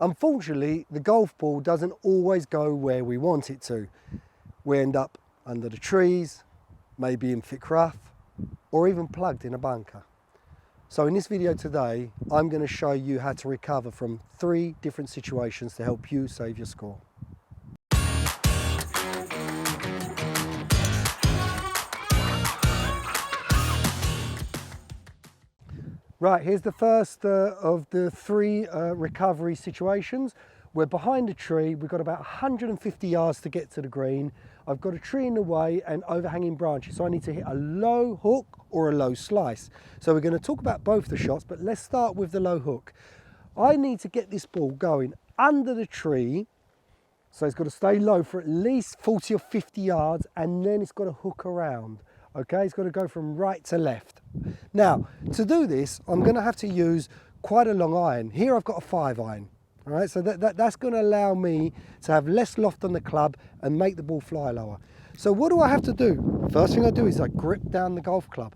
Unfortunately, the golf ball doesn't always go where we want it to. We end up under the trees, maybe in thick rough, or even plugged in a bunker. So in this video today, I'm going to show you how to recover from 3 different situations to help you save your score. Right, here's the first of the 3 recovery situations. We're behind a tree, we've got about 150 yards to get to the green. I've got a tree in the way and overhanging branches, so I need to hit a low hook or a low slice. So we're going to talk about both the shots, but let's start with the low hook. I need to get this ball going under the tree, so it's got to stay low for at least 40 or 50 yards, and then it's got to hook around. Okay, it's got to go from right to left. Now, to do this, I'm going to have to use quite a long iron. Here I've got a 5 iron. All right, so that's going to allow me to have less loft on the club and make the ball fly lower. So what do I have to do? First thing I do is I grip down the golf club.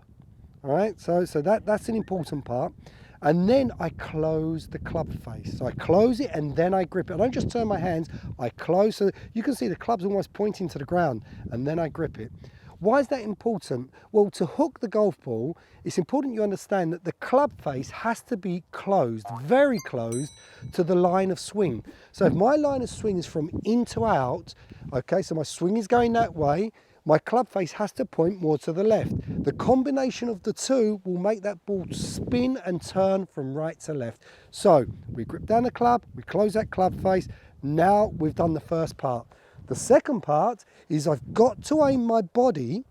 All right, so that's an important part. And then I close the club face. So I close it and then I grip it. I don't just turn my hands, I close. So you can see the club's almost pointing to the ground, and then I grip it. Why is that important? Well, to hook the golf ball, it's important you understand that the club face has to be closed, very closed, to the line of swing. So if my line of swing is from in to out, okay, so my swing is going that way, my club face has to point more to the left. The combination of the two will make that ball spin and turn from right to left. So we grip down the club, we close that club face. Now we've done the first part. The second part is I've got to aim my body,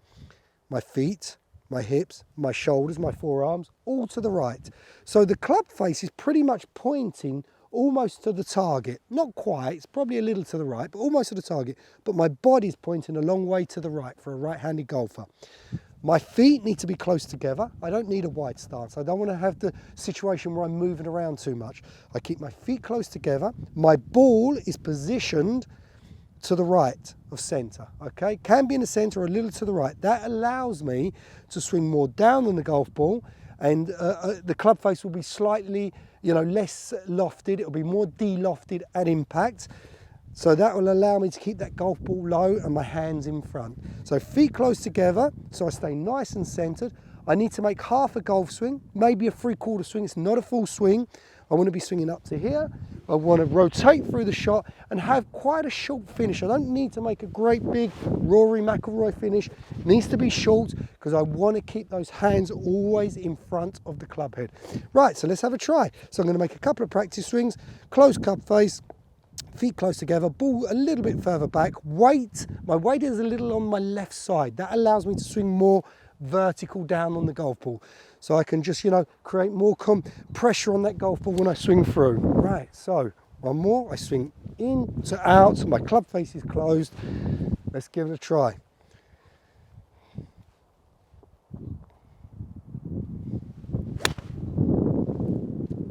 my feet, my hips, my shoulders, my forearms, all to the right. So the club face is pretty much pointing almost to the target. Not quite, it's probably a little to the right, but almost to the target. But my body's pointing a long way to the right for a right-handed golfer. My feet need to be close together. I don't need a wide stance. I don't want to have the situation where I'm moving around too much. I keep my feet close together. My ball is positioned to the right of center, okay? Can be in the center or a little to the right. That allows me to swing more down than the golf ball, and the club face will be slightly, less lofted. It'll be more de-lofted at impact. So that will allow me to keep that golf ball low and my hands in front. So feet close together, so I stay nice and centered. I need to make half a golf swing, maybe a 3/4 swing. It's not a full swing. I want to be swinging up to here. I want to rotate through the shot and have quite a short finish. I don't need to make a great big Rory McIlroy finish. It needs to be short because I want to keep those hands always in front of the club head. Right, so let's have a try. So I'm going to make a couple of practice swings, close club face, feet close together, ball a little bit further back. Weight, my weight is a little on my left side. That allows me to swing more vertical down on the golf ball. So I can just, create more pressure on that golf ball when I swing through. Right, so one more, I swing in to out, so my club face is closed. Let's give it a try.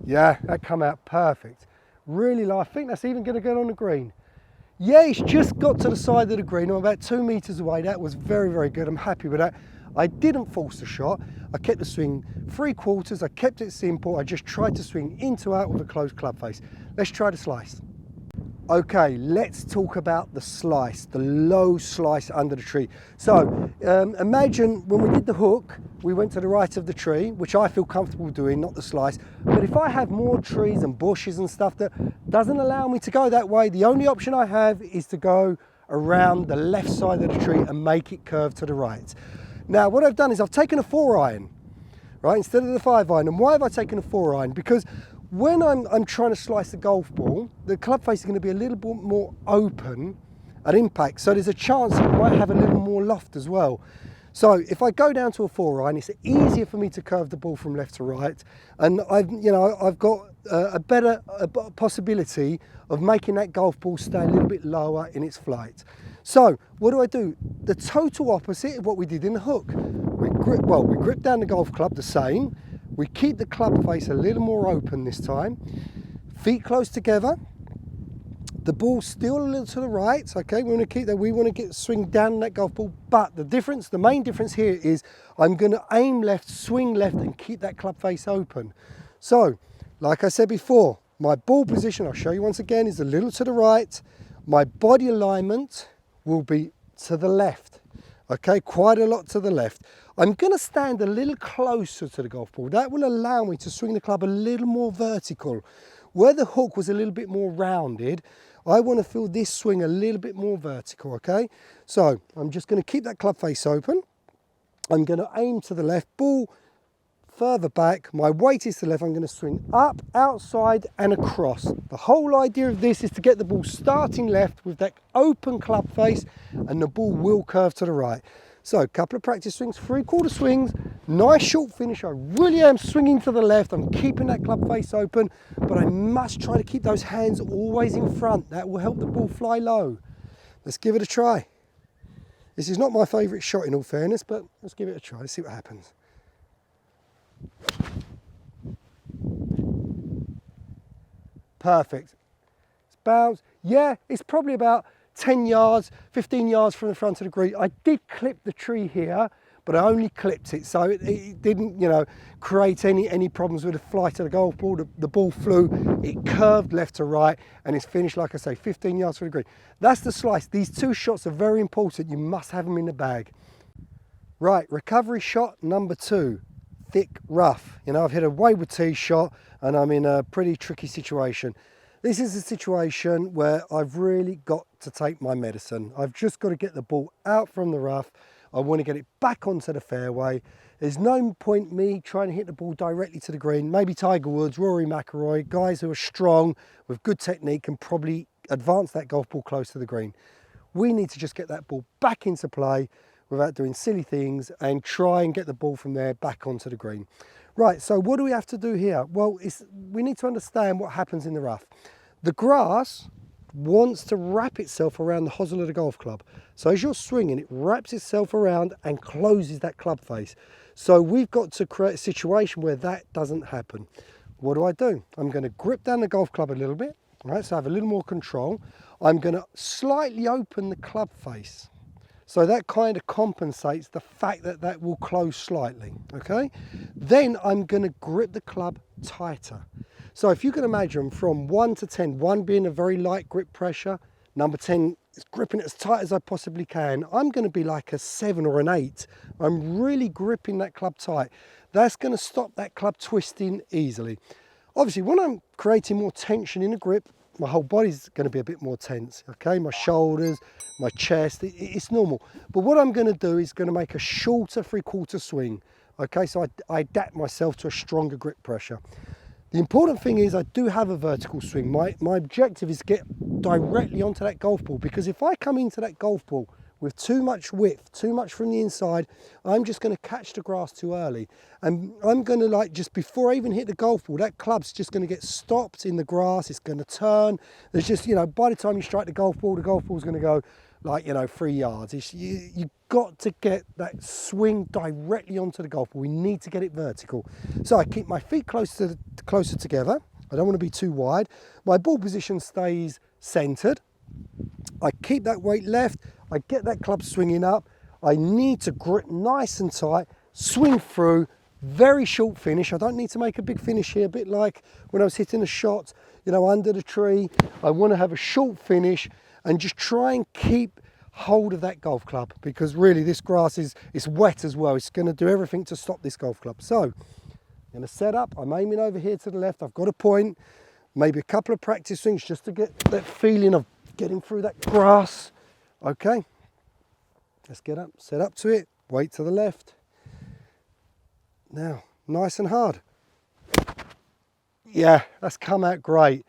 Yeah, that come out perfect. Really low. I think that's even going to get on the green. Yeah, it's just got to the side of the green. I'm about 2 meters away. That was very, very good. I'm happy with that. I didn't force the shot. I kept the swing 3/4. I kept it simple. I just tried to swing in to out with a closed club face. Let's try the slice. Okay, let's talk about the slice, the low slice under the tree. So imagine when we did the hook, we went to the right of the tree, which I feel comfortable doing, not the slice. But if I have more trees and bushes and stuff that doesn't allow me to go that way, the only option I have is to go around the left side of the tree and make it curve to the right. Now, what I've done is I've taken a 4 iron, right, instead of the 5 iron. And why have I taken a 4 iron? Because when I'm trying to slice the golf ball, the club face is going to be a little bit more open at impact. So there's a chance it might have a little more loft as well. So if I go down to a 4 iron, it's easier for me to curve the ball from left to right. And I've got a better possibility of making that golf ball stay a little bit lower in its flight. So what do? The total opposite of what we did in the hook. We grip down the golf club the same. We keep the club face a little more open this time. Feet close together. The ball's still a little to the right, okay? We want to keep that. We want to get swing down that golf ball. But the main difference here is I'm going to aim left, swing left, and keep that club face open. So, like I said before, My ball position, I'll show you once again, is a little to the right. My body alignment will be to the left. Okay, quite a lot to the left. I'm going to stand a little closer to the golf ball. That will allow me to swing the club a little more vertical. Where the hook was a little bit more rounded, I want to feel this swing a little bit more vertical, okay? So I'm just going to keep that club face open. I'm going to aim to the left, ball further back, my weight is to the left, I'm going to swing up, outside and across. The whole idea of this is to get the ball starting left with that open club face, and the ball will curve to the right. So a couple of practice swings, 3/4 swings, nice short finish. I really am swinging to the left, I'm keeping that club face open, but I must try to keep those hands always in front. That will help the ball fly low. Let's give it a try. This is not my favourite shot in all fairness, but let's give it a try, let's see what happens. Perfect. It's bounced. Yeah, it's probably about 10 yards, 15 yards from the front of the green. I did clip the tree here, but I only clipped it, so it didn't, you know, create any problems with the flight of the golf ball. The ball flew, it curved left to right, and it's finished, like I say, 15 yards from the green. That's the slice. These two shots are very important. You must have them in the bag. Right, recovery shot number 2. Thick rough. You know, I've hit a wayward tee shot and I'm in a pretty tricky situation. This is a situation where I've really got to take my medicine. I've just got to get the ball out from the rough. I want to get it back onto the fairway. There's no point me trying to hit the ball directly to the green. Maybe Tiger Woods, Rory McIlroy, guys who are strong with good technique can probably advance that golf ball close to the green. We need to just get that ball back into play without doing silly things and try and get the ball from there back onto the green. Right, so what do we have to do here? Well, we need to understand what happens in the rough. The grass wants to wrap itself around the hosel of the golf club. So as you're swinging, it wraps itself around and closes that club face. So we've got to create a situation where that doesn't happen. What do? I'm going to grip down the golf club a little bit, right, so I have a little more control. I'm going to slightly open the club face. So that kind of compensates the fact that that will close slightly, okay? Then I'm going to grip the club tighter. So if you can imagine from 1 to 10, 1 being a very light grip pressure, number 10 is gripping it as tight as I possibly can, I'm going to be like a 7 or an 8. I'm really gripping that club tight. That's going to stop that club twisting easily. Obviously, when I'm creating more tension in the grip, my whole body's going to be a bit more tense, okay? My shoulders, my chest, it's normal. But what I'm going to do is going to make a shorter 3/4 swing, okay? So I adapt myself to a stronger grip pressure. The important thing is I do have a vertical swing. My objective is to get directly onto that golf ball, because if I come into that golf ball with too much width, too much from the inside, I'm just going to catch the grass too early. And I'm going to, like, just before I even hit the golf ball, that club's just going to get stopped in the grass. It's going to turn. There's just, you know, by the time you strike the golf ball's going to go like, you know, 3 yards. You've got to get that swing directly onto the golf ball. We need to get it vertical. So I keep my feet closer together. I don't want to be too wide. My ball position stays centered. I keep that weight left. I get that club swinging up. I need to grip nice and tight, swing through, very short finish. I don't need to make a big finish here, a bit like when I was hitting a shot, you know, under the tree. I want to have a short finish and just try and keep hold of that golf club, because really this grass is wet as well. It's going to do everything to stop this golf club. So I'm going to set up. I'm aiming over here to the left. I've got a point, maybe a couple of practice swings just to get that feeling of getting through that grass. Okay, let's get up, set up to it, weight to the left. Now, nice and hard. Yeah, that's come out great.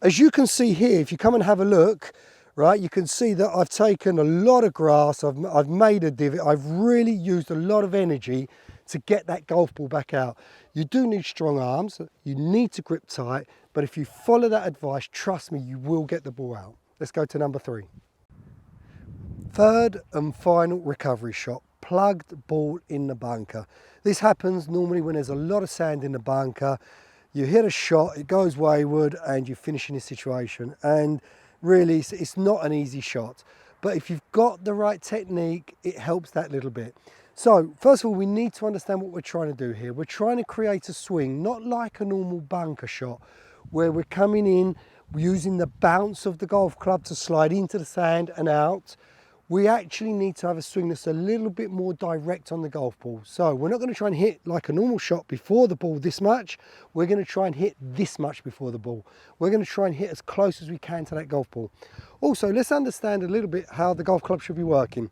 As you can see here, if you come and have a look, right, you can see that I've taken a lot of grass, I've made a divot, I've really used a lot of energy to get that golf ball back out. You do need strong arms, you need to grip tight, but if you follow that advice, trust me, you will get the ball out. Let's go to number 3. Third and final recovery shot, plugged ball in the bunker. This happens normally when there's a lot of sand in the bunker. You hit a shot, it goes wayward, and you finish in this situation. And really, it's not an easy shot. But if you've got the right technique, it helps that little bit. So, first of all, we need to understand what we're trying to do here. We're trying to create a swing, not like a normal bunker shot. where we're coming in using the bounce of the golf club to slide into the sand and out. We actually need to have a swing that's a little bit more direct on the golf ball. So we're not going to try and hit like a normal shot before the ball this much. We're going to try and hit this much before the ball. We're going to try and hit as close as we can to that golf ball. Also, let's understand a little bit how the golf club should be working.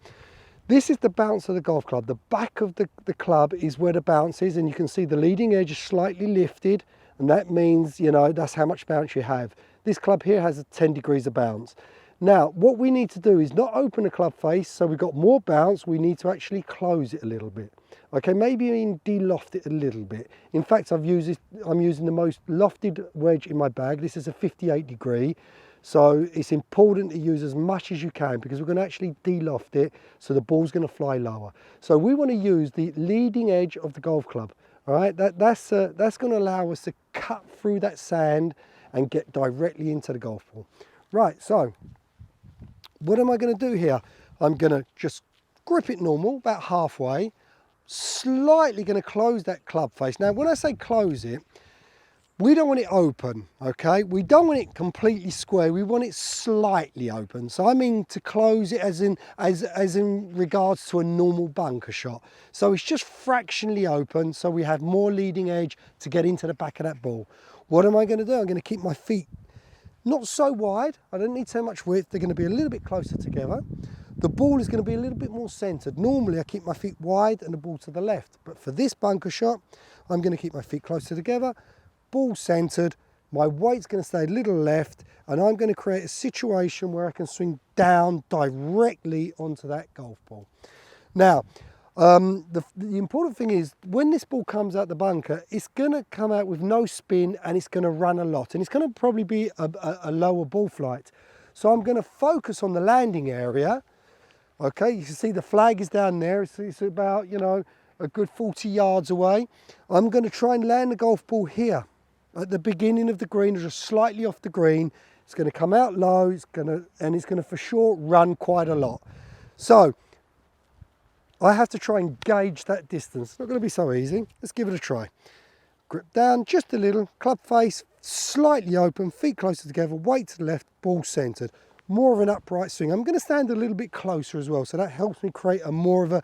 This is the bounce of the golf club. The back of the club is where the bounce is, and you can see the leading edge is slightly lifted, and that means, you know, that's how much bounce you have. This club here has a 10 degrees of bounce. Now, what we need to do is not open the club face, so we've got more bounce. We need to actually close it a little bit. Okay, maybe even de-loft it a little bit. In fact, I'm using the most lofted wedge in my bag. This is a 58 degree. So it's important to use as much as you can, because we're going to actually de-loft it, so the ball's going to fly lower. So we want to use the leading edge of the golf club. All right, that's going to allow us to cut through that sand and get directly into the golf ball. Right, so what am I going to do here? I'm going to just grip it normal, about halfway, slightly going to close that club face. Now, when I say close it, we don't want it open, okay? We don't want it completely square. We want it slightly open. So I mean to close it as in regards to a normal bunker shot. So it's just fractionally open, so we have more leading edge to get into the back of that ball. What am I going to do? I'm going to keep my feet not so wide. I don't need so much width. They're going to be a little bit closer together. The ball is going to be a little bit more centered. Normally I keep my feet wide and the ball to the left, but for this bunker shot, I'm going to keep my feet closer together, ball centered, my weight's going to stay a little left, and I'm going to create a situation where I can swing down directly onto that golf ball. Now, the important thing is, when this ball comes out the bunker, it's going to come out with no spin, and it's going to run a lot, and it's going to probably be a lower ball flight. So I'm going to focus on the landing area. Okay, you can see the flag is down there. It's about, you know, a good 40 yards away. I'm going to try and land the golf ball here at the beginning of the green, or just slightly off the green. It's going to come out low, it's going to for sure run quite a lot. So I have to try and gauge that distance. It's not going to be so easy. Let's give it a try. Grip down just a little, club face slightly open, feet closer together, weight to the left, ball centered. More of an upright swing. I'm going to stand a little bit closer as well, so that helps me create more of a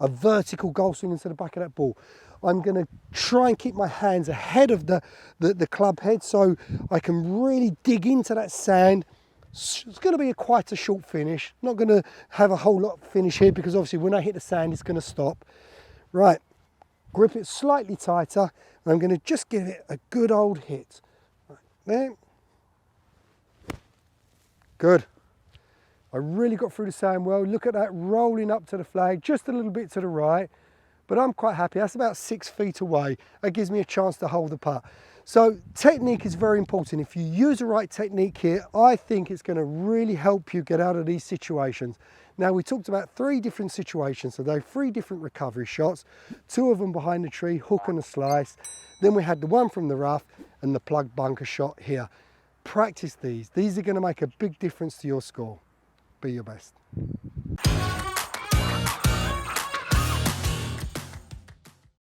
vertical golf swing into the back of that ball. I'm going to try and keep my hands ahead of the club head, so I can really dig into that sand. It's going to be quite a short finish. Not going to have a whole lot of finish here, because obviously when I hit the sand, it's going to stop. Right, grip it slightly tighter, and I'm going to just give it a good old hit. Right there. Good. I really got through the sand well. Look at that, rolling up to the flag, just a little bit to the right, but I'm quite happy. That's about 6 feet away. That gives me a chance to hold the putt. So technique is very important. If you use the right technique here, I think it's going to really help you get out of these situations. Now, we talked about 3 different situations today, 3 different recovery shots, 2 of them behind the tree, hook and a slice. Then we had the one from the rough and the plug bunker shot here. Practice these. These are going to make a big difference to your score. Be your best.